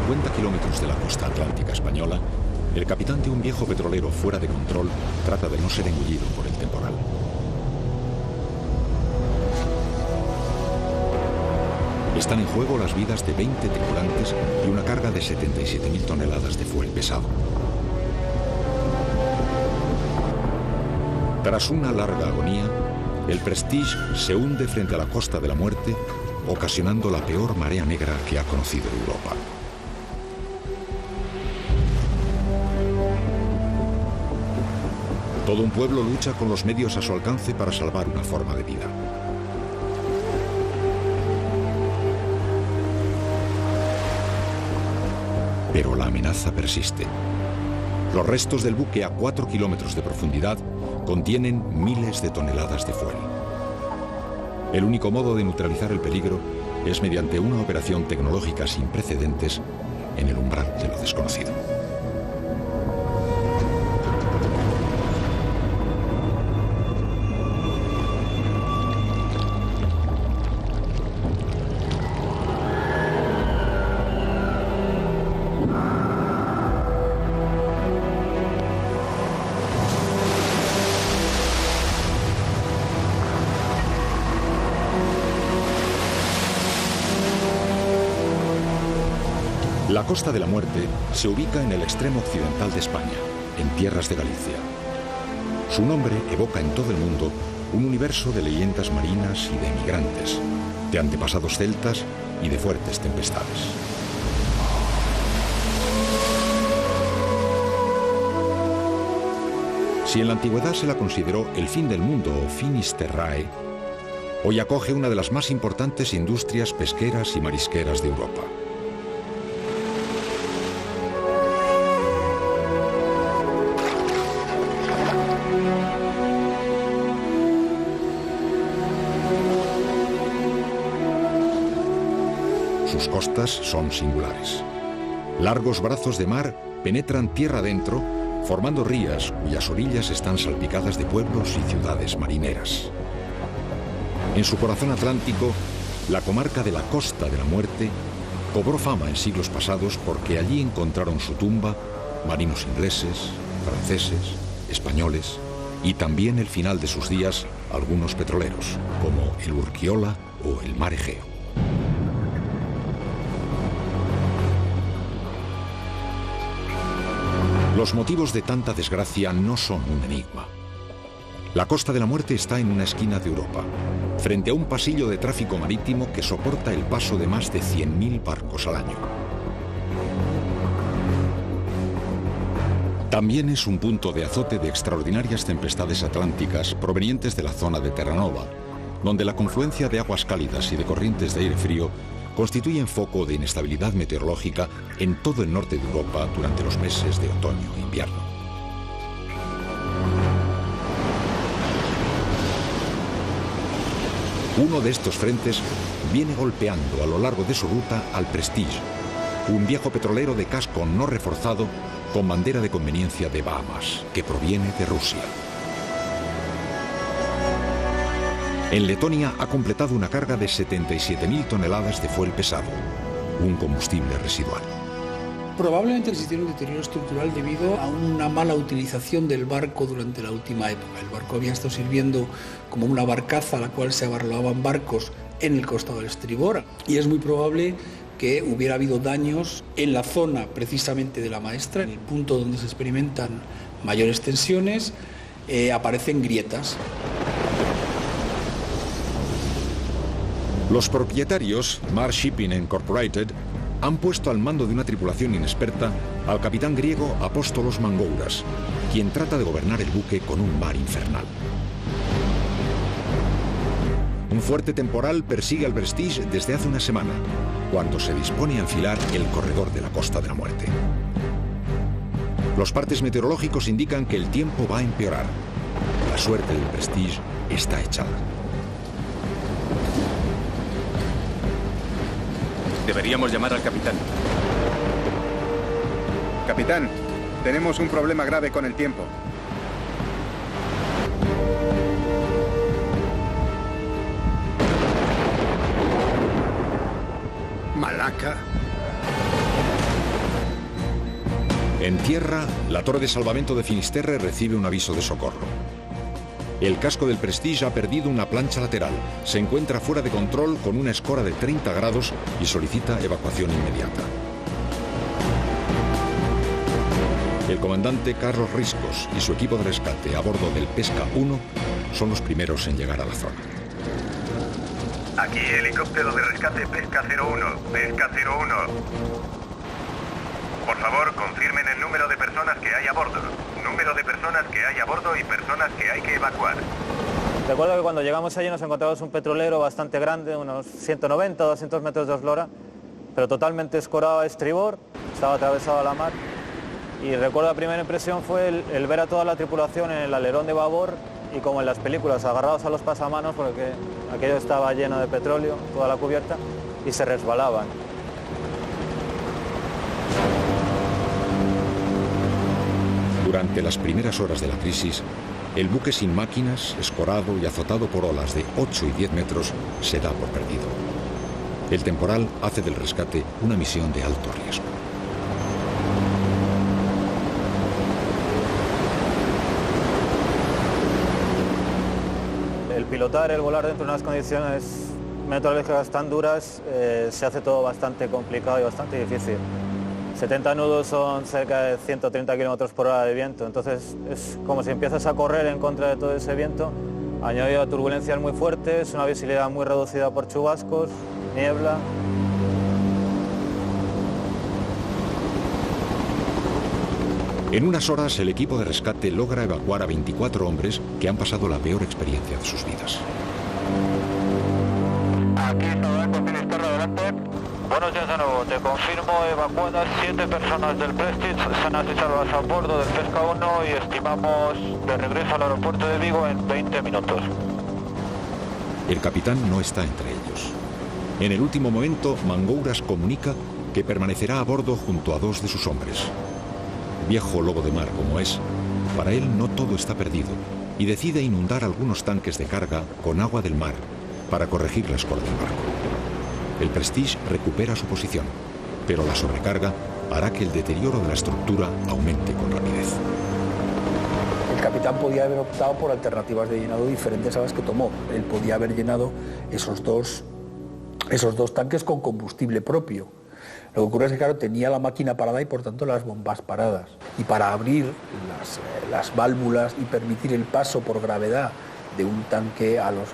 50 kilómetros de la costa atlántica española, el capitán de un viejo petrolero fuera de control trata de no ser engullido por el temporal. Están en juego las vidas de 20 tripulantes y una carga de 77.000 toneladas de fuel pesado. Tras una larga agonía, el Prestige se hunde frente a la costa de la muerte, ocasionando la peor marea negra que ha conocido Europa. Todo un pueblo lucha con los medios a su alcance para salvar una forma de vida. Pero la amenaza persiste. Los restos del buque a 4 kilómetros de profundidad contienen miles de toneladas de fuel. El único modo de neutralizar el peligro es mediante una operación tecnológica sin precedentes en el umbral de lo desconocido. La Costa de la Muerte se ubica en el extremo occidental de España, en tierras de Galicia. Su nombre evoca en todo el mundo un universo de leyendas marinas y de migrantes, de antepasados celtas y de fuertes tempestades. Si en la antigüedad se la consideró el fin del mundo o finis terrae, hoy acoge una de las más importantes industrias pesqueras y marisqueras de Europa. Sus costas son singulares. Largos brazos de mar penetran tierra adentro, formando rías cuyas orillas están salpicadas de pueblos y ciudades marineras. En su corazón atlántico, la comarca de la Costa de la Muerte cobró fama en siglos pasados porque allí encontraron su tumba marinos ingleses, franceses, españoles y también el final de sus días algunos petroleros, como el Urquiola o el Mar Egeo. Los motivos de tanta desgracia no son un enigma. La Costa de la Muerte está en una esquina de Europa, frente a un pasillo de tráfico marítimo que soporta el paso de más de 100.000 barcos al año. También es un punto de azote de extraordinarias tempestades atlánticas provenientes de la zona de Terranova, donde la confluencia de aguas cálidas y de corrientes de aire frío constituyen foco de inestabilidad meteorológica en todo el norte de Europa durante los meses de otoño e invierno. Uno de estos frentes viene golpeando a lo largo de su ruta al Prestige, un viejo petrolero de casco no reforzado con bandera de conveniencia de Bahamas, que proviene de Rusia. En Letonia ha completado una carga de 77.000 toneladas de fuel pesado, un combustible residual. Probablemente existiera un deterioro estructural debido a una mala utilización del barco durante la última época. El barco había estado sirviendo como una barcaza a la cual se abarroaban barcos en el costado del estribor, y es muy probable que hubiera habido daños en la zona precisamente de la Maestra, en el punto donde se experimentan mayores tensiones, aparecen grietas. Los propietarios, Mar Shipping Incorporated, han puesto al mando de una tripulación inexperta al capitán griego Apóstolos Mangouras, quien trata de gobernar el buque con un mar infernal. Un fuerte temporal persigue al Prestige desde hace una semana, cuando se dispone a enfilar el corredor de la Costa de la Muerte. Los partes meteorológicos indican que el tiempo va a empeorar. La suerte del Prestige está echada. Deberíamos llamar al capitán. Capitán, tenemos un problema grave con el tiempo. Malaca. En tierra, la torre de salvamento de Finisterre recibe un aviso de socorro. El casco del Prestige ha perdido una plancha lateral, se encuentra fuera de control con una escora de 30 grados y solicita evacuación inmediata. El comandante Carlos Riscos y su equipo de rescate a bordo del Pesca 1 son los primeros en llegar a la zona. Aquí helicóptero de rescate Pesca 01, Pesca 01. Por favor, confirmen el número de personas que hay a bordo. Número de personas que hay a bordo y personas que hay que evacuar. Recuerdo que cuando llegamos allí nos encontramos un petrolero bastante grande, unos 190 o 200 metros de eslora, pero totalmente escorado a estribor, estaba atravesado a la mar. Y recuerdo la primera impresión fue el ver a toda la tripulación en el alerón de babor y como en las películas, agarrados a los pasamanos porque aquello estaba lleno de petróleo, toda la cubierta, y se resbalaban. Durante las primeras horas de la crisis, el buque sin máquinas, escorado y azotado por olas de 8 y 10 metros, se da por perdido. El temporal hace del rescate una misión de alto riesgo. El pilotar, el volar dentro de unas condiciones meteorológicas tan duras, se hace todo bastante complicado y bastante difícil. 70 nudos son cerca de 130 kilómetros por hora de viento, entonces es como si empiezas a correr en contra de todo ese viento, añadido a turbulencias muy fuertes, una visibilidad muy reducida por chubascos, niebla. En unas horas, el equipo de rescate logra evacuar a 24 hombres que han pasado la peor experiencia de sus vidas. Aquí está con Finisterre adelante. Buenos días de nuevo, te confirmo evacuadas 7 personas del Prestige, sanas y salvas a bordo del Pesca 1 y estimamos de regreso al aeropuerto de Vigo en 20 minutos. El capitán no está entre ellos. En el último momento, Mangouras comunica que permanecerá a bordo junto a 2 de sus hombres. Viejo lobo de mar como es, para él no todo está perdido y decide inundar algunos tanques de carga con agua del mar para corregir la escora del barco. El Prestige recupera su posición, pero la sobrecarga hará que el deterioro de la estructura aumente con rapidez. El capitán podía haber optado por alternativas de llenado diferentes a las que tomó. Él podía haber llenado esos dos tanques con combustible propio. Lo que ocurre es que, claro, tenía la máquina parada y, por tanto, las bombas paradas. Y para abrir las válvulas y permitir el paso por gravedad de un tanque a los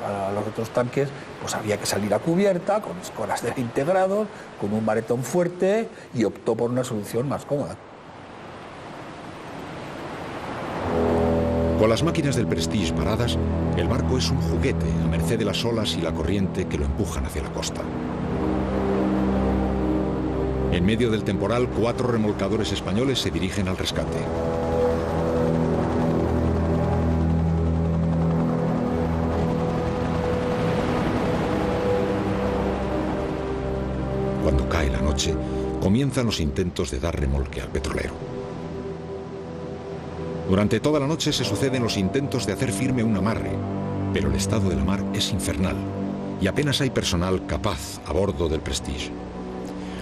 otros tanques, pues había que salir a cubierta, con escoras de 20 grados, con un maretón fuerte, y optó por una solución más cómoda. Con las máquinas del Prestige paradas, el barco es un juguete a merced de las olas y la corriente que lo empujan hacia la costa. En medio del temporal, 4 remolcadores españoles se dirigen al rescate. Cuando cae la noche, comienzan los intentos de dar remolque al petrolero. Durante toda la noche se suceden los intentos de hacer firme un amarre, pero el estado de la mar es infernal y apenas hay personal capaz a bordo del Prestige.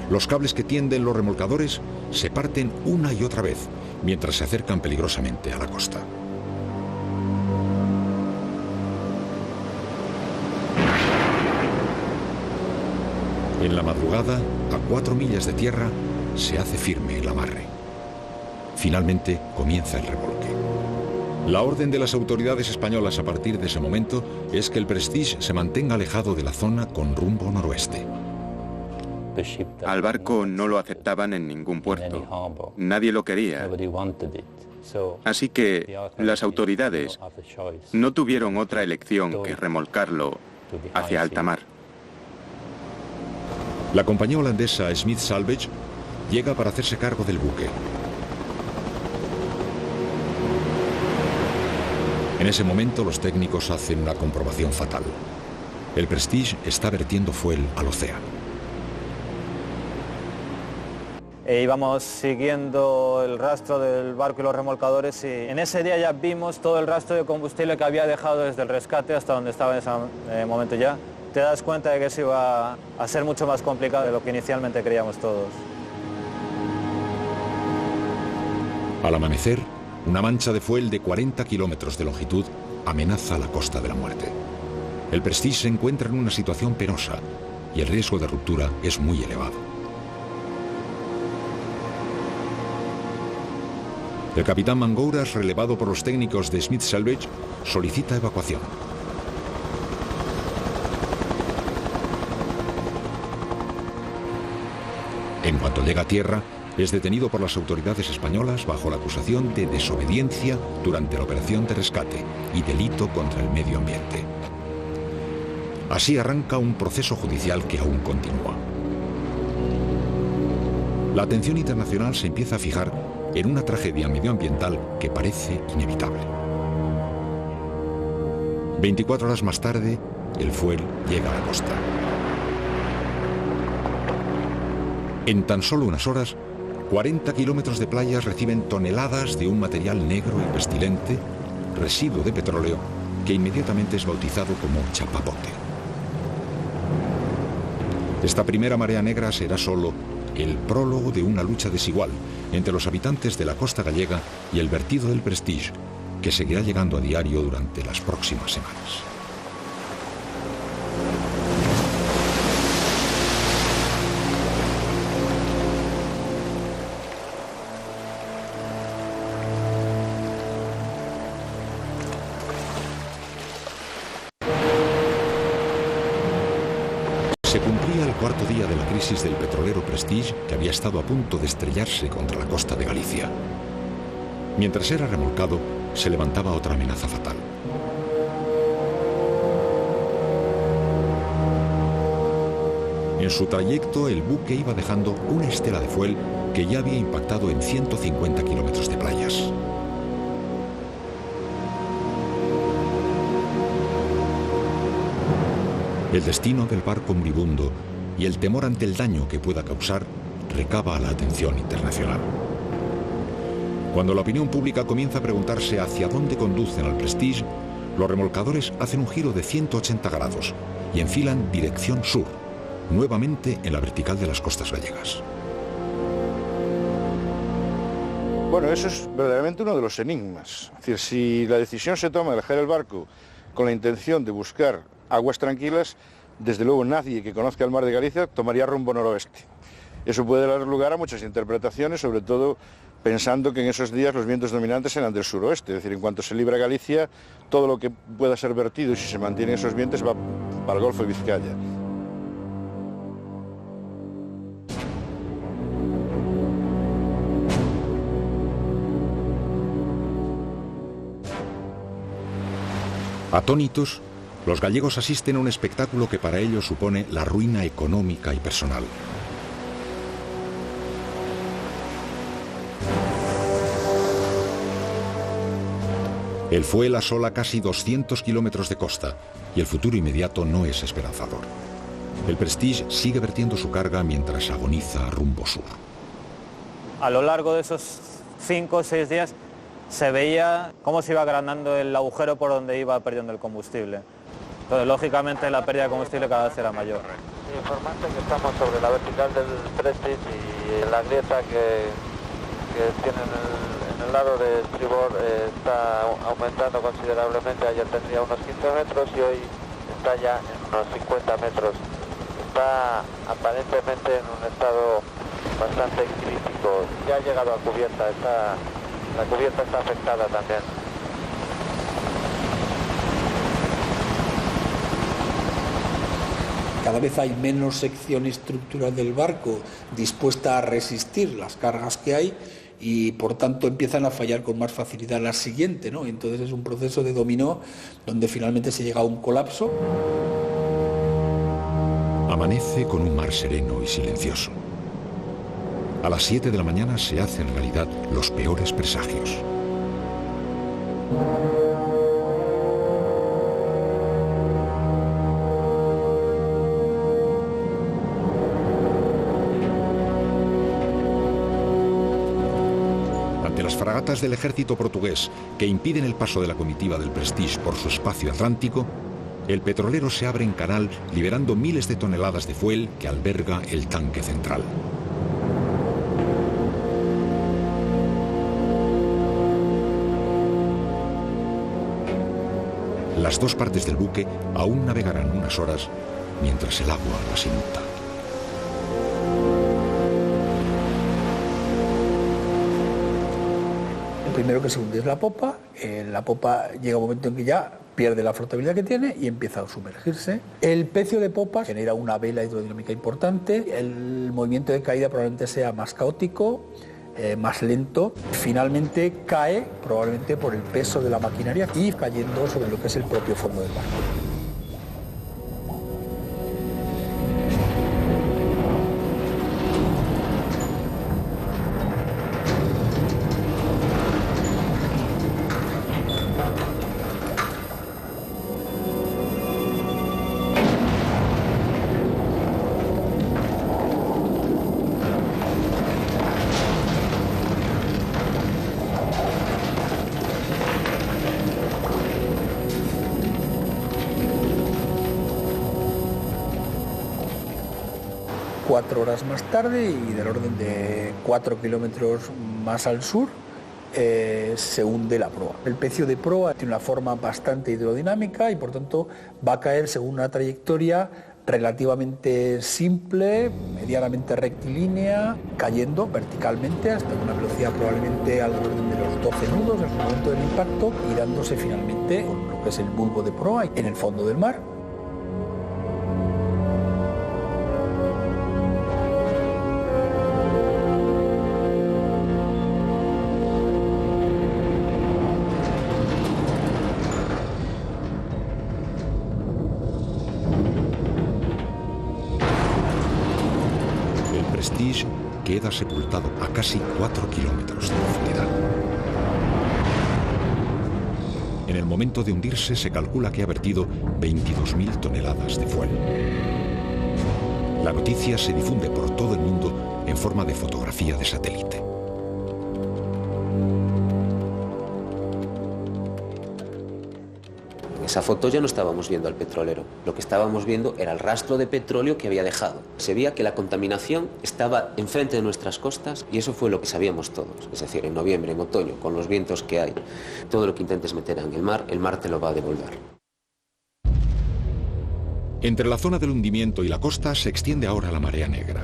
Los cables que tienden los remolcadores se parten una y otra vez mientras se acercan peligrosamente a la costa. En la madrugada, a 4 millas de tierra, se hace firme el amarre. Finalmente comienza el remolque. La orden de las autoridades españolas a partir de ese momento es que el Prestige se mantenga alejado de la zona con rumbo noroeste. Al barco no lo aceptaban en ningún puerto. Nadie lo quería. Así que las autoridades no tuvieron otra elección que remolcarlo hacia alta mar. La compañía holandesa Smith Salvage llega para hacerse cargo del buque. En ese momento los técnicos hacen una comprobación fatal. El Prestige está vertiendo fuel al océano. Íbamos siguiendo el rastro del barco y los remolcadores y en ese día ya vimos todo el rastro de combustible que había dejado desde el rescate hasta donde estaba en ese momento ya. Te das cuenta de que eso iba a ser mucho más complicado de lo que inicialmente creíamos todos. Al amanecer, una mancha de fuel de 40 kilómetros de longitud amenaza la Costa de la Muerte. El Prestige se encuentra en una situación penosa y el riesgo de ruptura es muy elevado. El capitán Mangouras, relevado por los técnicos de Smith Salvage, solicita evacuación. En cuanto llega a tierra, es detenido por las autoridades españolas bajo la acusación de desobediencia durante la operación de rescate y delito contra el medio ambiente. Así arranca un proceso judicial que aún continúa. La atención internacional se empieza a fijar en una tragedia medioambiental que parece inevitable. 24 horas más tarde, el fuel llega a la costa. En tan solo unas horas, 40 kilómetros de playas reciben toneladas de un material negro y pestilente, residuo de petróleo, que inmediatamente es bautizado como chapapote. Esta primera marea negra será solo el prólogo de una lucha desigual entre los habitantes de la costa gallega y el vertido del Prestige, que seguirá llegando a diario durante las próximas semanas. Se cumplía el cuarto día de la crisis del petrolero Prestige, que había estado a punto de estrellarse contra la costa de Galicia. Mientras era remolcado, se levantaba otra amenaza fatal. En su trayecto, el buque iba dejando una estela de fuel que ya había impactado en 150 kilómetros de playas. El destino del barco moribundo y el temor ante el daño que pueda causar recaba la atención internacional. Cuando la opinión pública comienza a preguntarse hacia dónde conducen al Prestige, los remolcadores hacen un giro de 180 grados y enfilan dirección sur, nuevamente en la vertical de las costas gallegas. Bueno, eso es verdaderamente uno de los enigmas. Es decir, si la decisión se toma de dejar el barco con la intención de buscar aguas tranquilas, desde luego nadie que conozca el mar de Galicia tomaría rumbo noroeste. Eso puede dar lugar a muchas interpretaciones, sobre todo pensando que en esos días los vientos dominantes eran del suroeste, es decir, en cuanto se libra Galicia, todo lo que pueda ser vertido y si se mantienen esos vientos va para el Golfo de Vizcaya. Atónitos, los gallegos asisten a un espectáculo que para ellos supone la ruina económica y personal. El fuel asola casi 200 kilómetros de costa y el futuro inmediato no es esperanzador. El Prestige sigue vertiendo su carga mientras agoniza rumbo sur. A lo largo de esos 5 o 6 días se veía cómo se iba agrandando el agujero por donde iba perdiendo el combustible. Entonces, lógicamente, la pérdida de combustible cada vez era mayor. Informante que estamos sobre la vertical del Prestige y la grieta que tiene en el lado de estribor está aumentando considerablemente. Ayer tendría unos 15 metros y hoy está ya en unos 50 metros. Está aparentemente en un estado bastante crítico. Ya ha llegado a cubierta, la cubierta está afectada también. Cada vez hay menos sección estructural del barco dispuesta a resistir las cargas que hay y por tanto empiezan a fallar con más facilidad la siguiente, ¿no? Entonces es un proceso de dominó donde finalmente se llega a un colapso. Amanece con un mar sereno y silencioso. A las 7 de la mañana se hacen realidad los peores presagios. Las fragatas del ejército portugués que impiden el paso de la comitiva del Prestige por su espacio atlántico, el petrolero se abre en canal liberando miles de toneladas de fuel que alberga el tanque central. las dos partes del buque aún navegarán unas horas mientras el agua las inunda. El primero que se hunde es la popa. La popa llega un momento en que ya pierde la flotabilidad que tiene y empieza a sumergirse. El pecio de popa genera una vela hidrodinámica importante. El movimiento de caída probablemente sea más caótico, más lento. Finalmente cae, probablemente por el peso de la maquinaria, y cayendo sobre lo que es el propio fondo del barco. Horas más tarde, y del orden de 4 kilómetros más al sur, se hunde la proa. El pecio de proa tiene una forma bastante hidrodinámica y por tanto va a caer según una trayectoria relativamente simple, medianamente rectilínea, cayendo verticalmente hasta una velocidad probablemente al orden de los 12 nudos en el momento del impacto, y dándose finalmente con lo que es el bulbo de proa en el fondo del mar. Queda sepultado a casi 4 kilómetros de profundidad. En el momento de hundirse se calcula que ha vertido 22.000 toneladas de fuel. La noticia se difunde por todo el mundo en forma de fotografía de satélite. En esa foto ya no estábamos viendo al petrolero, lo que estábamos viendo era el rastro de petróleo que había dejado. Se veía que la contaminación estaba enfrente de nuestras costas y eso fue lo que sabíamos todos. Es decir, en noviembre, en otoño, con los vientos que hay, todo lo que intentes meter en el mar te lo va a devolver. Entre la zona del hundimiento y la costa se extiende ahora la marea negra.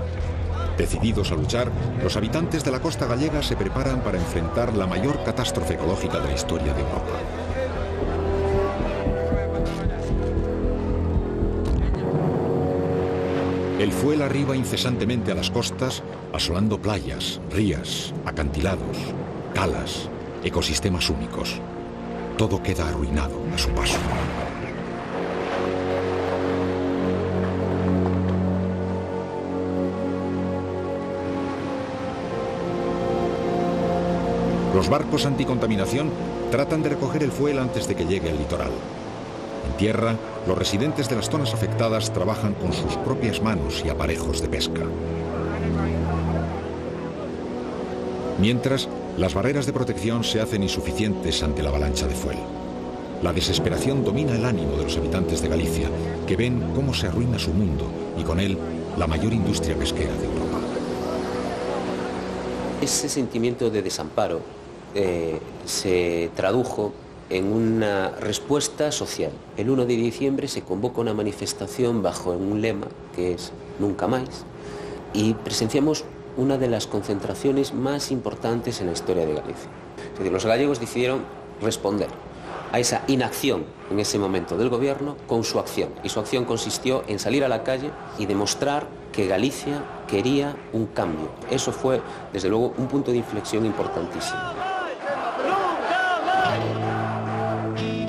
Decididos a luchar, los habitantes de la costa gallega se preparan para enfrentar la mayor catástrofe ecológica de la historia de Europa. El fuel arriba incesantemente a las costas, asolando playas, rías, acantilados, calas, ecosistemas únicos. Todo queda arruinado a su paso. Los barcos anticontaminación tratan de recoger el fuel antes de que llegue al litoral. En tierra, los residentes de las zonas afectadas trabajan con sus propias manos y aparejos de pesca. Mientras, las barreras de protección se hacen insuficientes ante la avalancha de fuel. La desesperación domina el ánimo de los habitantes de Galicia, que ven cómo se arruina su mundo y con él la mayor industria pesquera de Europa. Ese sentimiento de desamparo se tradujo en una respuesta social. El 1 de diciembre se convoca una manifestación bajo un lema que es Nunca Máis, y presenciamos una de las concentraciones más importantes en la historia de Galicia. Es decir, los gallegos decidieron responder a esa inacción en ese momento del gobierno con su acción, y su acción consistió en salir a la calle y demostrar que Galicia quería un cambio. Eso fue, desde luego, un punto de inflexión importantísimo.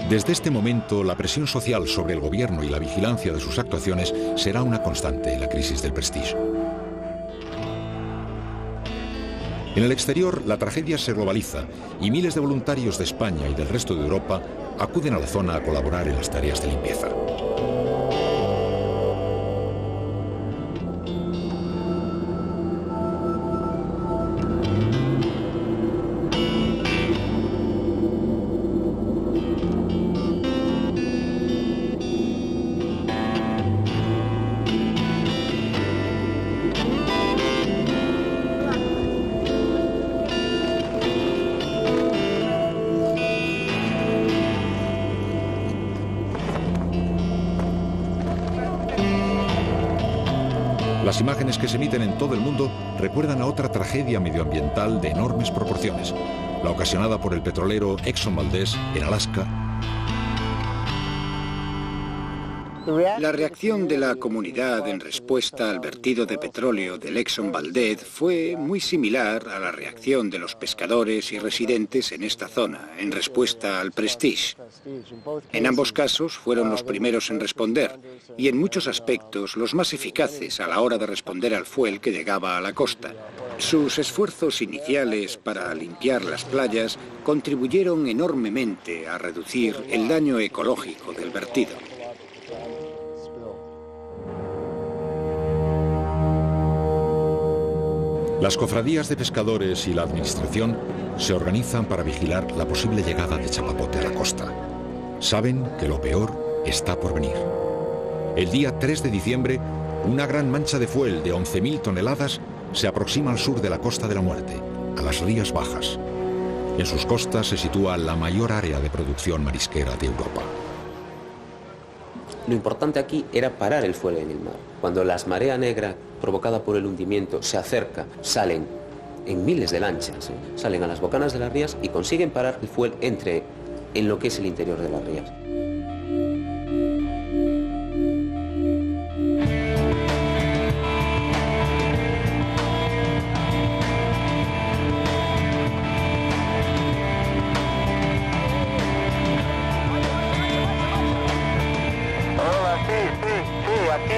Desde este momento, la presión social sobre el gobierno y la vigilancia de sus actuaciones será una constante en la crisis del Prestige. En el exterior, la tragedia se globaliza y miles de voluntarios de España y del resto de Europa acuden a la zona a colaborar en las tareas de limpieza. Las imágenes que se emiten en todo el mundo recuerdan a otra tragedia medioambiental de enormes proporciones, la ocasionada por el petrolero Exxon Valdez en Alaska. La reacción de la comunidad en respuesta al vertido de petróleo del Exxon Valdez fue muy similar a la reacción de los pescadores y residentes en esta zona, en respuesta al Prestige. En ambos casos fueron los primeros en responder y en muchos aspectos los más eficaces a la hora de responder al fuel que llegaba a la costa. Sus esfuerzos iniciales para limpiar las playas contribuyeron enormemente a reducir el daño ecológico del vertido. Las cofradías de pescadores y la administración se organizan para vigilar la posible llegada de chapapote a la costa. Saben que lo peor está por venir. El día 3 de diciembre, una gran mancha de fuel de 11.000 toneladas se aproxima al sur de la Costa de la Muerte, a las Rías Bajas. En sus costas se sitúa la mayor área de producción marisquera de Europa. Lo importante aquí era parar el fuel en el mar. Cuando la marea negra provocada por el hundimiento se acerca, salen en miles de lanchas, salen a las bocanas de las rías y consiguen parar el fuel en lo que es el interior de las rías.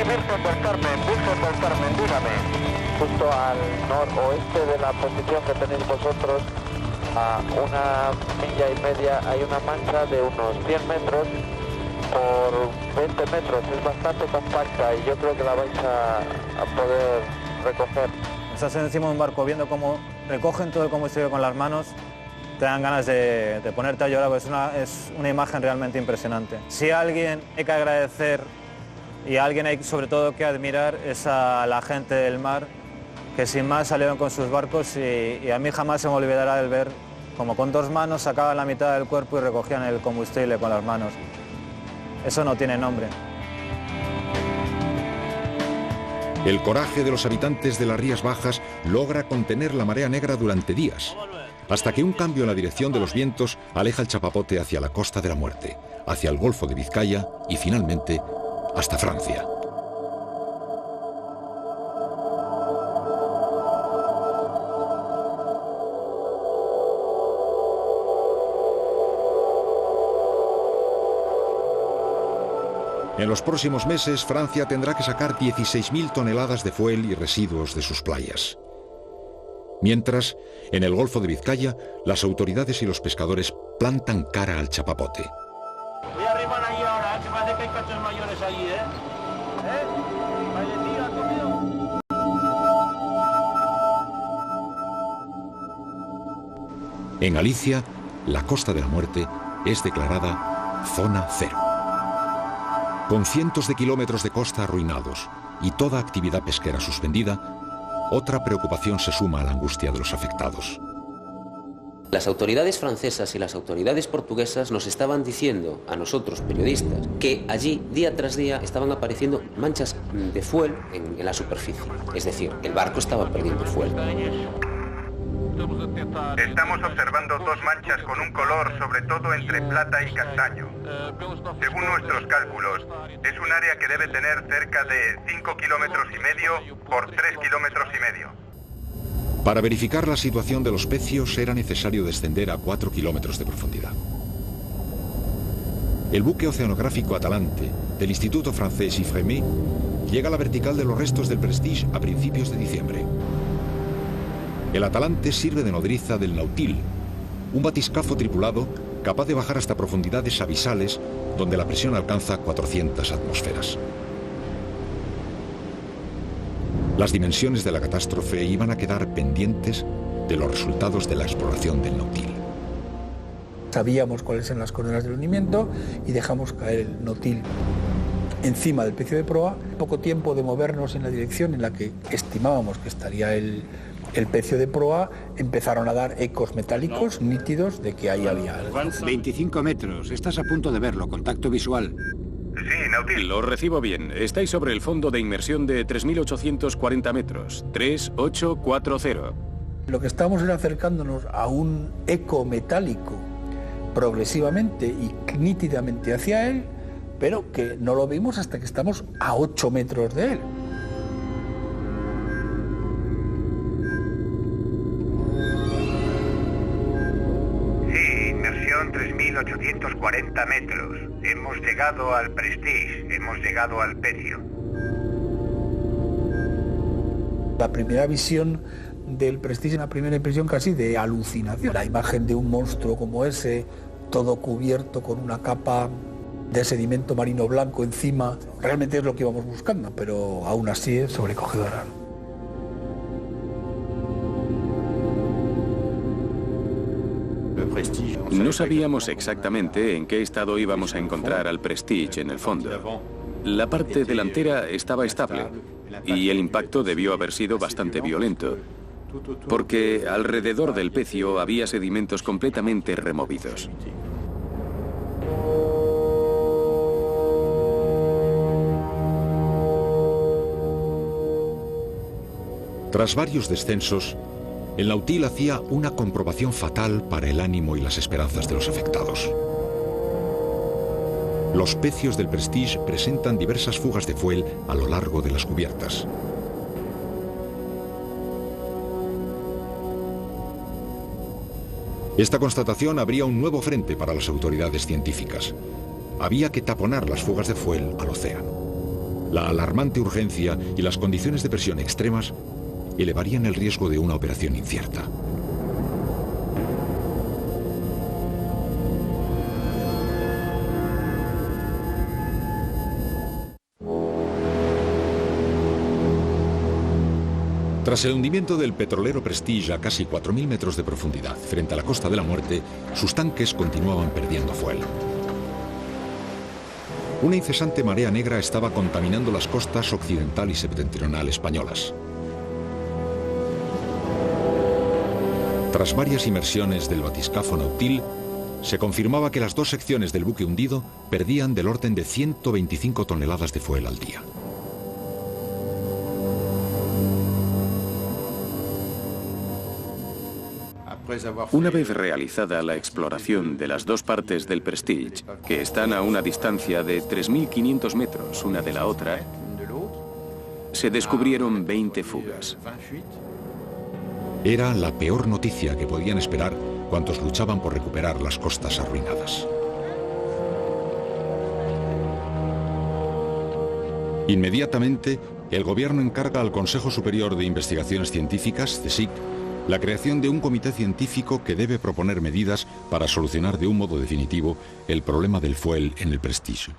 Virgen del Carmen, dígame. Justo al noroeste de la posición que tenéis vosotros, a 1,5 millas hay una mancha de unos 100 metros por 20 metros. Es bastante compacta y yo creo que la vais a poder recoger. Estás encima de un barco viendo cómo recogen todo el combustible con las manos, te dan ganas de ponerte a llorar, porque es una imagen realmente impresionante. Si a alguien hay que agradecer y a alguien hay sobre todo que admirar es a la gente del mar, que sin más salieron con sus barcos y a mí jamás se me olvidará el ver como con dos manos sacaban la mitad del cuerpo y recogían el combustible con las manos. Eso no tiene nombre. El coraje de los habitantes de las Rías Bajas logra contener la marea negra durante días, hasta que un cambio en la dirección de los vientos aleja el chapapote hacia la Costa de la Muerte, hacia el Golfo de Vizcaya y finalmente hasta Francia. En los próximos meses, Francia tendrá que sacar 16.000 toneladas de fuel y residuos de sus playas. Mientras, en el Golfo de Vizcaya, las autoridades y los pescadores plantan cara al chapapote. Voy a arrimar ahí ahora, que parece que hay cachos mayores allí, En Galicia, la Costa de la Muerte es declarada Zona Cero. Con cientos de kilómetros de costa arruinados y toda actividad pesquera suspendida, otra preocupación se suma a la angustia de los afectados. Las autoridades francesas y las autoridades portuguesas nos estaban diciendo a nosotros, periodistas, que allí, día tras día, estaban apareciendo manchas de fuel en la superficie. Es decir, el barco estaba perdiendo fuel. Estamos observando dos manchas con un color sobre todo entre plata y castaño. Según nuestros cálculos, es un área que debe tener cerca de 5,5 kilómetros por 3,5 kilómetros. Para verificar la situación de los pecios era necesario descender a 4 kilómetros de profundidad. El buque oceanográfico Atalante del Instituto francés Ifremer llega a la vertical de los restos del Prestige a principios de diciembre. El Atalante sirve de nodriza del Nautil, un batiscafo tripulado capaz de bajar hasta profundidades abisales donde la presión alcanza 400 atmósferas. Las dimensiones de la catástrofe iban a quedar pendientes de los resultados de la exploración del Nautil. Sabíamos cuáles eran las coordenadas del hundimiento y dejamos caer el Nautil encima del pecio de proa. Poco tiempo de movernos en la dirección en la que estimábamos que estaría el pecio de proa, empezaron a dar ecos metálicos nítidos de que ahí había algo. 25 metros, estás a punto de verlo, contacto visual. Sí, Nautil. Lo recibo bien. Estáis sobre el fondo de inmersión de 3.840 metros. 3840. Lo que estamos es acercándonos a un eco metálico progresivamente y nítidamente hacia él, pero que no lo vimos hasta que estamos a 8 metros de él. Sí, inmersión 3.840 metros. Hemos llegado al Prestige, hemos llegado al Pecio. La primera visión del Prestige, una primera impresión casi de alucinación. La imagen de un monstruo como ese, todo cubierto con una capa de sedimento marino blanco encima, realmente es lo que íbamos buscando, pero aún así es sobrecogedora. No sabíamos exactamente en qué estado íbamos a encontrar al Prestige en el fondo. La parte delantera estaba estable y el impacto debió haber sido bastante violento, porque alrededor del pecio había sedimentos completamente removidos. Tras varios descensos, el Nautil hacía una comprobación fatal para el ánimo y las esperanzas de los afectados. Los pecios del Prestige presentan diversas fugas de fuel a lo largo de las cubiertas. Esta constatación abría un nuevo frente para las autoridades científicas. Había que taponar las fugas de fuel al océano. La alarmante urgencia y las condiciones de presión extremas elevarían el riesgo de una operación incierta. Tras el hundimiento del petrolero Prestige a casi 4.000 metros de profundidad frente a la Costa de la Muerte, sus tanques continuaban perdiendo fuel. Una incesante marea negra estaba contaminando las costas occidental y septentrional españolas. Tras varias inmersiones del batiscafo Nautil, se confirmaba que las dos secciones del buque hundido perdían del orden de 125 toneladas de fuel al día. Una vez realizada la exploración de las dos partes del Prestige, que están a una distancia de 3.500 metros una de la otra, se descubrieron 20 fugas. Era la peor noticia que podían esperar cuantos luchaban por recuperar las costas arruinadas. Inmediatamente, el gobierno encarga al Consejo Superior de Investigaciones Científicas, CSIC, la creación de un comité científico que debe proponer medidas para solucionar de un modo definitivo el problema del fuel en el Prestige.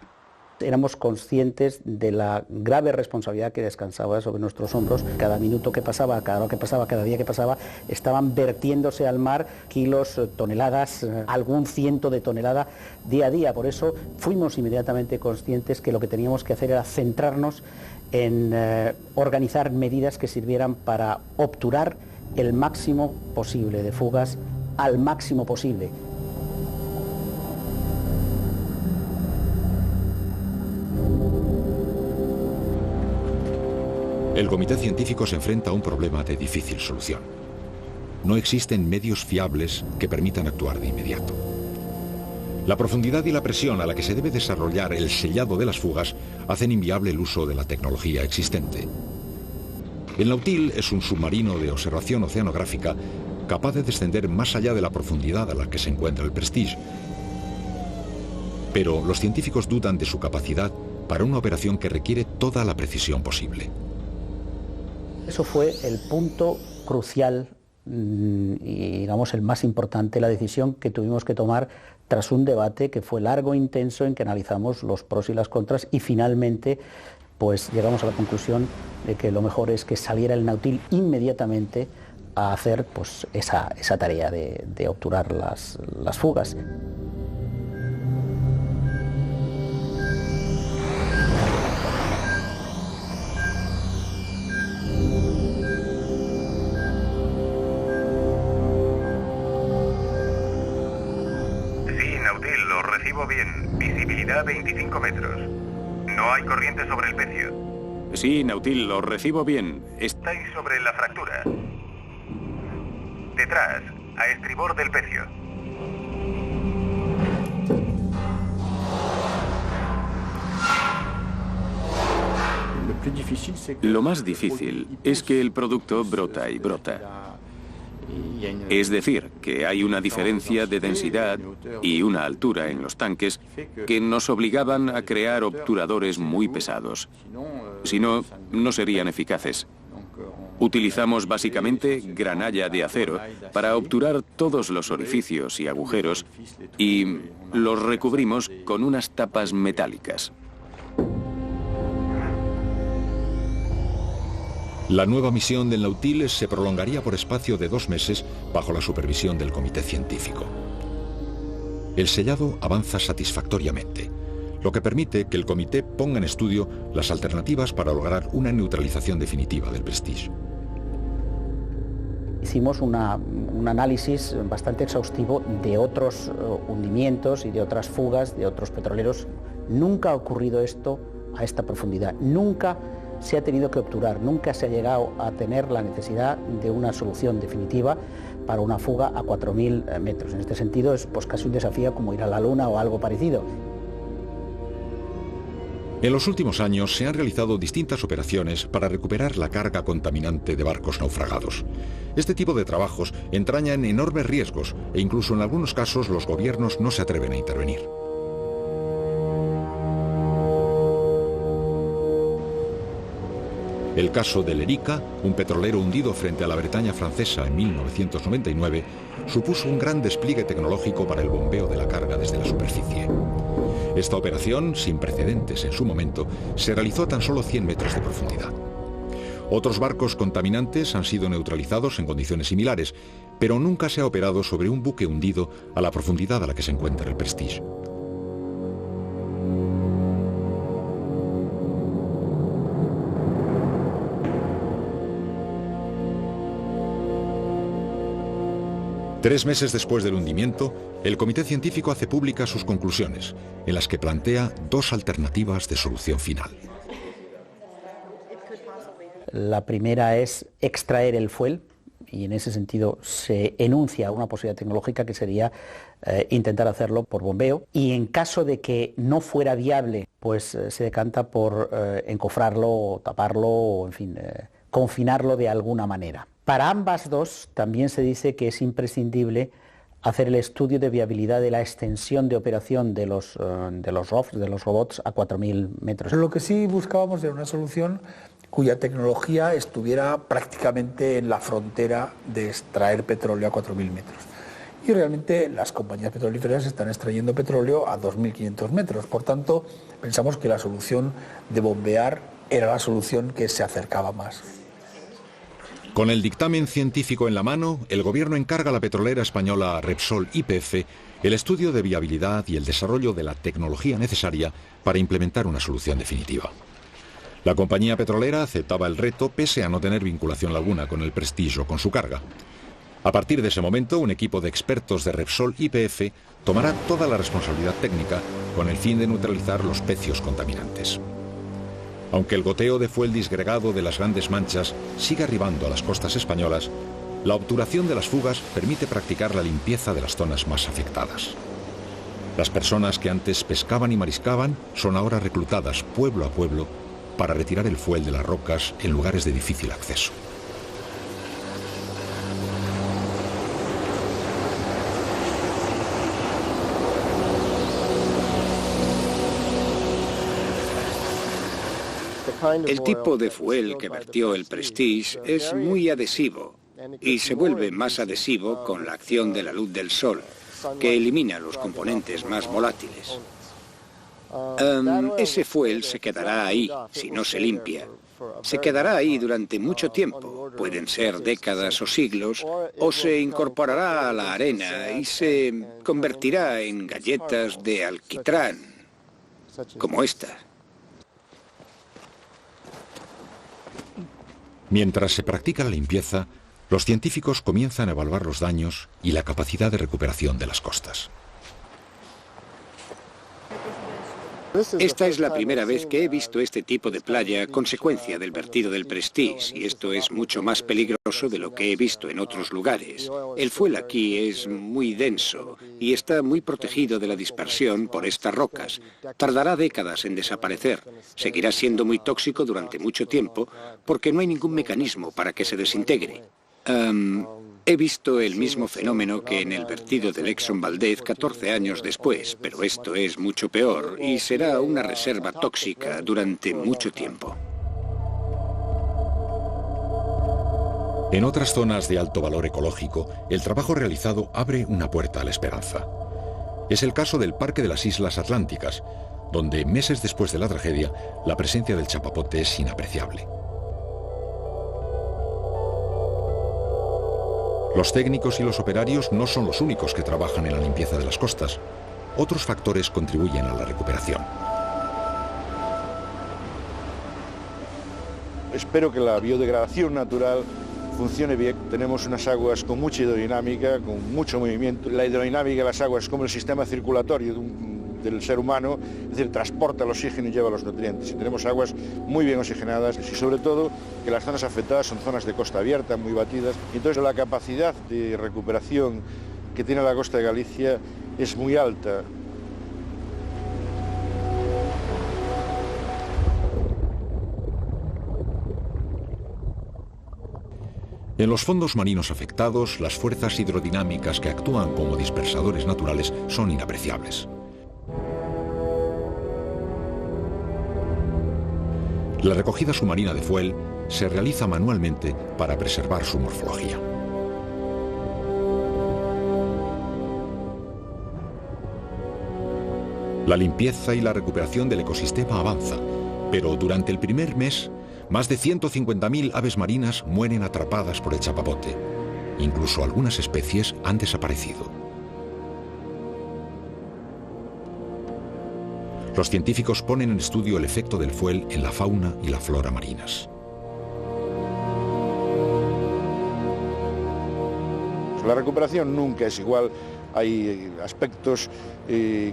Éramos conscientes de la grave responsabilidad que descansaba sobre nuestros hombros. Cada minuto que pasaba, cada hora que pasaba, cada día que pasaba, estaban vertiéndose al mar kilos, toneladas, algún ciento de tonelada día a día. Por eso fuimos inmediatamente conscientes que lo que teníamos que hacer era centrarnos en organizar medidas que sirvieran para obturar el máximo posible de fugas al máximo posible. El comité científico se enfrenta a un problema de difícil solución. No existen medios fiables que permitan actuar de inmediato. La profundidad y la presión a la que se debe desarrollar el sellado de las fugas hacen inviable el uso de la tecnología existente. El Nautil es un submarino de observación oceanográfica capaz de descender más allá de la profundidad a la que se encuentra el Prestige. Pero los científicos dudan de su capacidad para una operación que requiere toda la precisión posible. Eso fue el punto crucial y, digamos, el más importante, la decisión que tuvimos que tomar tras un debate que fue largo e intenso en que analizamos los pros y las contras y finalmente pues llegamos a la conclusión de que lo mejor es que saliera el Nautil inmediatamente a hacer pues esa tarea de obturar las fugas. Sí, Nautil, lo recibo bien. Visibilidad 25 metros. No hay corriente sobre el pecio. Sí, Nautil, lo recibo bien. Estáis sobre la fractura. Detrás, a estribor del pecio. Lo más difícil es que el producto brota y brota. Es decir, que hay una diferencia de densidad y una altura en los tanques que nos obligaban a crear obturadores muy pesados. Si no, no serían eficaces. Utilizamos básicamente granalla de acero para obturar todos los orificios y agujeros y los recubrimos con unas tapas metálicas. La nueva misión del Nautilus se prolongaría por espacio de 2 meses bajo la supervisión del comité científico. El sellado avanza satisfactoriamente, lo que permite que el comité ponga en estudio las alternativas para lograr una neutralización definitiva del Prestige. Hicimos un análisis bastante exhaustivo de otros hundimientos y de otras fugas de otros petroleros. Nunca ha ocurrido esto a esta profundidad, nunca se ha tenido que obturar, nunca se ha llegado a tener la necesidad de una solución definitiva para una fuga a 4.000 metros. En este sentido es pues casi un desafío como ir a la Luna o algo parecido. En los últimos años se han realizado distintas operaciones para recuperar la carga contaminante de barcos naufragados. Este tipo de trabajos entrañan enormes riesgos e incluso en algunos casos los gobiernos no se atreven a intervenir. El caso del Erika, un petrolero hundido frente a la Bretaña francesa en 1999, supuso un gran despliegue tecnológico para el bombeo de la carga desde la superficie. Esta operación, sin precedentes en su momento, se realizó a tan solo 100 metros de profundidad. Otros barcos contaminantes han sido neutralizados en condiciones similares, pero nunca se ha operado sobre un buque hundido a la profundidad a la que se encuentra el Prestige. Tres meses después del hundimiento, el comité científico hace públicas sus conclusiones, en las que plantea 2 alternativas de solución final. La primera es extraer el fuel, y en ese sentido se enuncia una posibilidad tecnológica que sería intentar hacerlo por bombeo, y en caso de que no fuera viable, pues se decanta por encofrarlo, o taparlo, o en fin, confinarlo de alguna manera. Para ambas dos también se dice que es imprescindible hacer el estudio de viabilidad de la extensión de operación de los ROVs, de los robots, a 4.000 metros. Lo que sí buscábamos era una solución cuya tecnología estuviera prácticamente en la frontera de extraer petróleo a 4.000 metros. Y realmente las compañías petrolíferas están extrayendo petróleo a 2.500 metros. Por tanto, pensamos que la solución de bombear era la solución que se acercaba más. Con el dictamen científico en la mano, el gobierno encarga a la petrolera española Repsol YPF el estudio de viabilidad y el desarrollo de la tecnología necesaria para implementar una solución definitiva. La compañía petrolera aceptaba el reto pese a no tener vinculación alguna con el Prestige o con su carga. A partir de ese momento, un equipo de expertos de Repsol YPF tomará toda la responsabilidad técnica con el fin de neutralizar los pecios contaminantes. Aunque el goteo de fuel disgregado de las grandes manchas sigue arribando a las costas españolas, la obturación de las fugas permite practicar la limpieza de las zonas más afectadas. Las personas que antes pescaban y mariscaban son ahora reclutadas pueblo a pueblo para retirar el fuel de las rocas en lugares de difícil acceso. El tipo de fuel que vertió el Prestige es muy adhesivo y se vuelve más adhesivo con la acción de la luz del sol, que elimina los componentes más volátiles. Ese fuel se quedará ahí si no se limpia. Se quedará ahí durante mucho tiempo, pueden ser décadas o siglos, o se incorporará a la arena y se convertirá en galletas de alquitrán, como esta. Mientras se practica la limpieza, los científicos comienzan a evaluar los daños y la capacidad de recuperación de las costas. Esta es la primera vez que he visto este tipo de playa consecuencia del vertido del Prestige, y esto es mucho más peligroso de lo que he visto en otros lugares. El fuel aquí es muy denso y está muy protegido de la dispersión por estas rocas. Tardará décadas en desaparecer. Seguirá siendo muy tóxico durante mucho tiempo porque no hay ningún mecanismo para que se desintegre. He visto el mismo fenómeno que en el vertido del Exxon Valdez 14 años después, pero esto es mucho peor y será una reserva tóxica durante mucho tiempo. En otras zonas de alto valor ecológico, el trabajo realizado abre una puerta a la esperanza. Es el caso del Parque de las Islas Atlánticas, donde meses después de la tragedia, la presencia del chapapote es inapreciable. Los técnicos y los operarios no son los únicos que trabajan en la limpieza de las costas. Otros factores contribuyen a la recuperación. Espero que la biodegradación natural funcione bien. Tenemos unas aguas con mucha hidrodinámica, con mucho movimiento. La hidrodinámica de las aguas es como el sistema circulatorio del ser humano, es decir, transporta el oxígeno y lleva los nutrientes. Y tenemos aguas muy bien oxigenadas y sobre todo que las zonas afectadas son zonas de costa abierta, muy batidas. Y entonces la capacidad de recuperación que tiene la costa de Galicia es muy alta. En los fondos marinos afectados, las fuerzas hidrodinámicas que actúan como dispersadores naturales son inapreciables. La recogida submarina de fuel se realiza manualmente para preservar su morfología. La limpieza y la recuperación del ecosistema avanza, pero durante el primer mes, más de 150.000 aves marinas mueren atrapadas por el chapapote. Incluso algunas especies han desaparecido. Los científicos ponen en estudio el efecto del fuel en la fauna y la flora marinas. La recuperación nunca es igual. Hay aspectos,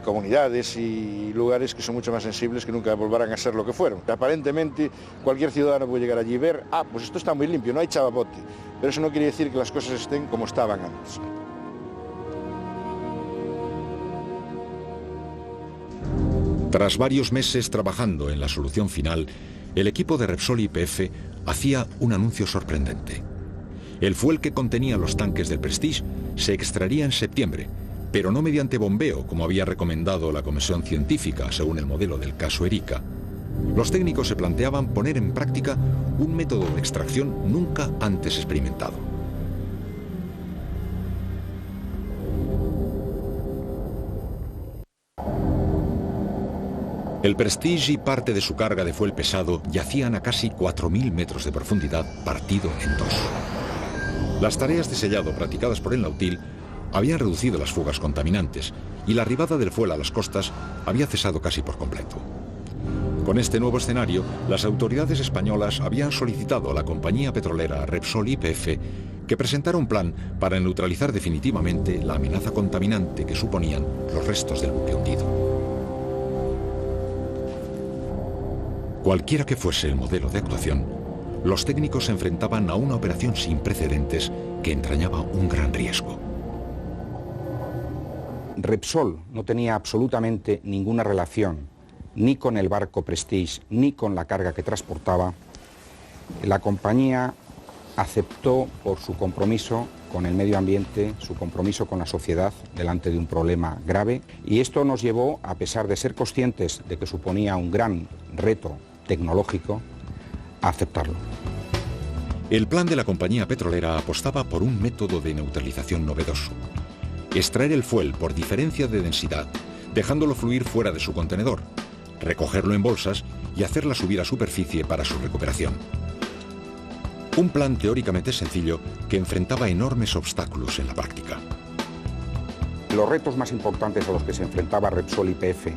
comunidades y lugares que son mucho más sensibles, que nunca volverán a ser lo que fueron. Aparentemente cualquier ciudadano puede llegar allí y ver, pues esto está muy limpio, no hay chapapote. Pero eso no quiere decir que las cosas estén como estaban antes. Tras varios meses trabajando en la solución final, el equipo de Repsol YPF hacía un anuncio sorprendente. El fuel que contenía los tanques del Prestige se extraería en septiembre, pero no mediante bombeo, como había recomendado la comisión científica, según el modelo del caso Erika. Los técnicos se planteaban poner en práctica un método de extracción nunca antes experimentado. El Prestige y parte de su carga de fuel pesado yacían a casi 4.000 metros de profundidad, partido en dos. Las tareas de sellado practicadas por el Nautil habían reducido las fugas contaminantes y la arribada del fuel a las costas había cesado casi por completo. Con este nuevo escenario, las autoridades españolas habían solicitado a la compañía petrolera Repsol YPF que presentara un plan para neutralizar definitivamente la amenaza contaminante que suponían los restos del buque hundido. Cualquiera que fuese el modelo de actuación, los técnicos se enfrentaban a una operación sin precedentes que entrañaba un gran riesgo. Repsol no tenía absolutamente ninguna relación ni con el barco Prestige ni con la carga que transportaba. La compañía aceptó por su compromiso con el medio ambiente, su compromiso con la sociedad delante de un problema grave, y esto nos llevó, a pesar de ser conscientes de que suponía un gran reto tecnológico, a aceptarlo. El plan de la compañía petrolera apostaba por un método de neutralización novedoso: extraer el fuel por diferencia de densidad, dejándolo fluir fuera de su contenedor, recogerlo en bolsas y hacerla subir a superficie para su recuperación. Un plan teóricamente sencillo que enfrentaba enormes obstáculos en la práctica. Los retos más importantes a los que se enfrentaba Repsol YPF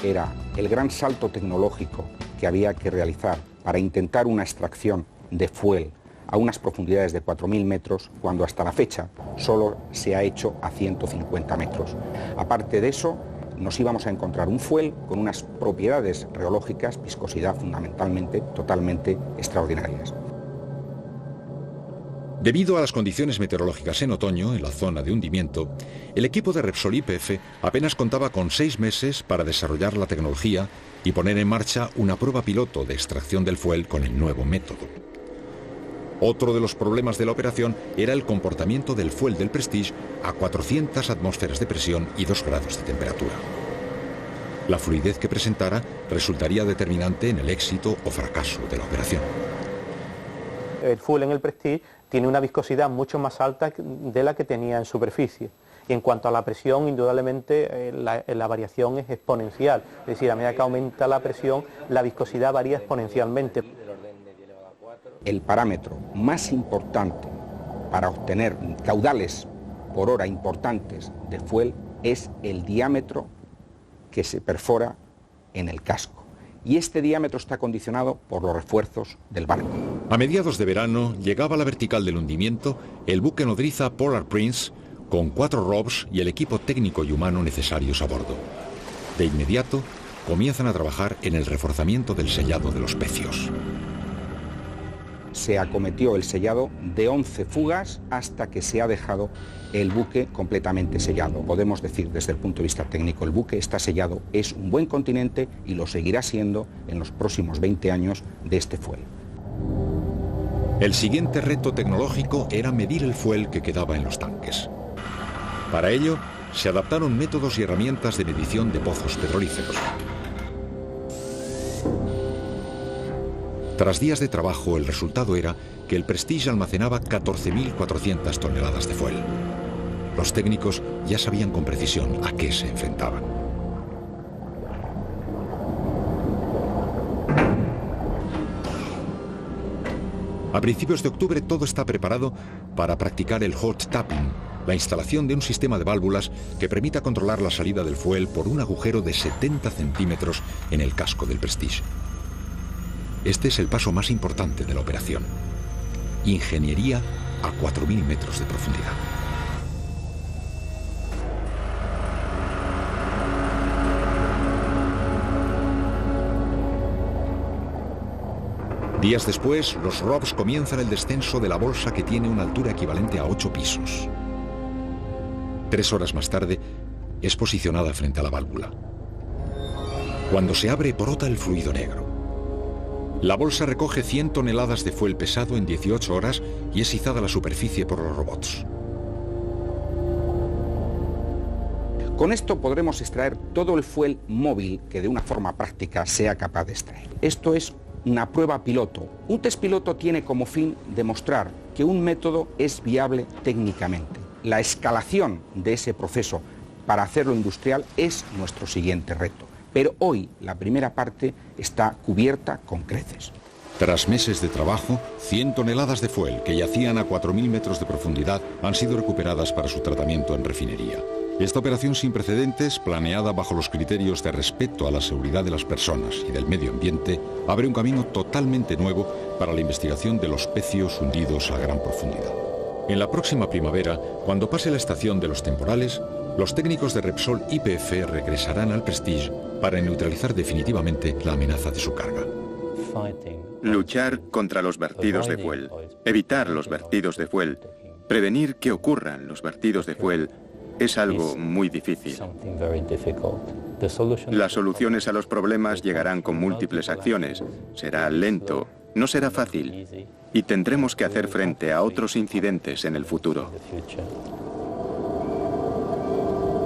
era el gran salto tecnológico que había que realizar para intentar una extracción de fuel a unas profundidades de 4.000 metros, cuando hasta la fecha solo se ha hecho a 150 metros. Aparte de eso, nos íbamos a encontrar un fuel con unas propiedades reológicas, viscosidad fundamentalmente, totalmente extraordinarias. Debido a las condiciones meteorológicas en otoño, en la zona de hundimiento, el equipo de Repsol YPF apenas contaba con 6 meses para desarrollar la tecnología y poner en marcha una prueba piloto de extracción del fuel con el nuevo método. Otro de los problemas de la operación era el comportamiento del fuel del Prestige a 400 atmósferas de presión y 2 grados de temperatura. La fluidez que presentara resultaría determinante en el éxito o fracaso de la operación. El fuel en el Prestige tiene una viscosidad mucho más alta de la que tenía en superficie. Y en cuanto a la presión, indudablemente la variación es exponencial. Es decir, a medida que aumenta la presión, la viscosidad varía exponencialmente. El parámetro más importante para obtener caudales por hora importantes de fuel es el diámetro que se perfora en el casco. Y este diámetro está condicionado por los refuerzos del barco. A mediados de verano llegaba a la vertical del hundimiento el buque nodriza Polar Prince con 4 ROVs y el equipo técnico y humano necesarios a bordo. De inmediato comienzan a trabajar en el reforzamiento del sellado de los pecios. Se acometió el sellado de 11 fugas hasta que se ha dejado el buque completamente sellado. Podemos decir desde el punto de vista técnico, el buque está sellado, es un buen continente y lo seguirá siendo en los próximos 20 años de este fuel. El siguiente reto tecnológico era medir el fuel que quedaba en los tanques. Para ello, se adaptaron métodos y herramientas de medición de pozos petrolíferos. Tras días de trabajo, el resultado era que el Prestige almacenaba 14.400 toneladas de fuel. Los técnicos ya sabían con precisión a qué se enfrentaban. A principios de octubre todo está preparado para practicar el hot tapping, la instalación de un sistema de válvulas que permita controlar la salida del fuel por un agujero de 70 centímetros en el casco del Prestige. Este es el paso más importante de la operación. Ingeniería a 4.000 metros de profundidad. Días después, los ROVs comienzan el descenso de la bolsa que tiene una altura equivalente a 8 pisos. 3 horas más tarde, es posicionada frente a la válvula. Cuando se abre, brota el fluido negro. La bolsa recoge 100 toneladas de fuel pesado en 18 horas y es izada a la superficie por los robots. Con esto podremos extraer todo el fuel móvil que de una forma práctica sea capaz de extraer. Esto es una prueba piloto. Un test piloto tiene como fin demostrar que un método es viable técnicamente. La escalación de ese proceso para hacerlo industrial es nuestro siguiente reto. Pero hoy la primera parte está cubierta con creces. Tras meses de trabajo, 100 toneladas de fuel que yacían a 4.000 metros de profundidad han sido recuperadas para su tratamiento en refinería. Esta operación sin precedentes, planeada bajo los criterios de respeto a la seguridad de las personas y del medio ambiente, abre un camino totalmente nuevo para la investigación de los pecios hundidos a gran profundidad. En la próxima primavera, cuando pase la estación de los temporales, los técnicos de Repsol YPF regresarán al Prestige para neutralizar definitivamente la amenaza de su carga. Luchar contra los vertidos de fuel, evitar los vertidos de fuel, prevenir que ocurran los vertidos de fuel es algo muy difícil. Las soluciones a los problemas llegarán con múltiples acciones. Será lento, no será fácil y tendremos que hacer frente a otros incidentes en el futuro.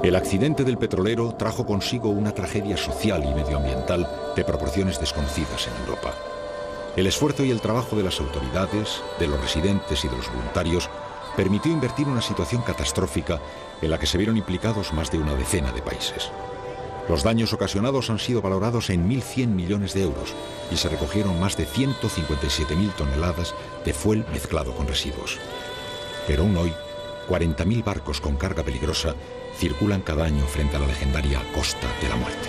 El accidente del petrolero trajo consigo una tragedia social y medioambiental de proporciones desconocidas en Europa. El esfuerzo y el trabajo de las autoridades, de los residentes y de los voluntarios permitió invertir una situación catastrófica en la que se vieron implicados más de una decena de países. Los daños ocasionados han sido valorados en 1.100 millones de euros y se recogieron más de 157.000 toneladas de fuel mezclado con residuos. Pero aún hoy, 40.000 barcos con carga peligrosa circulan cada año frente a la legendaria Costa de la Muerte.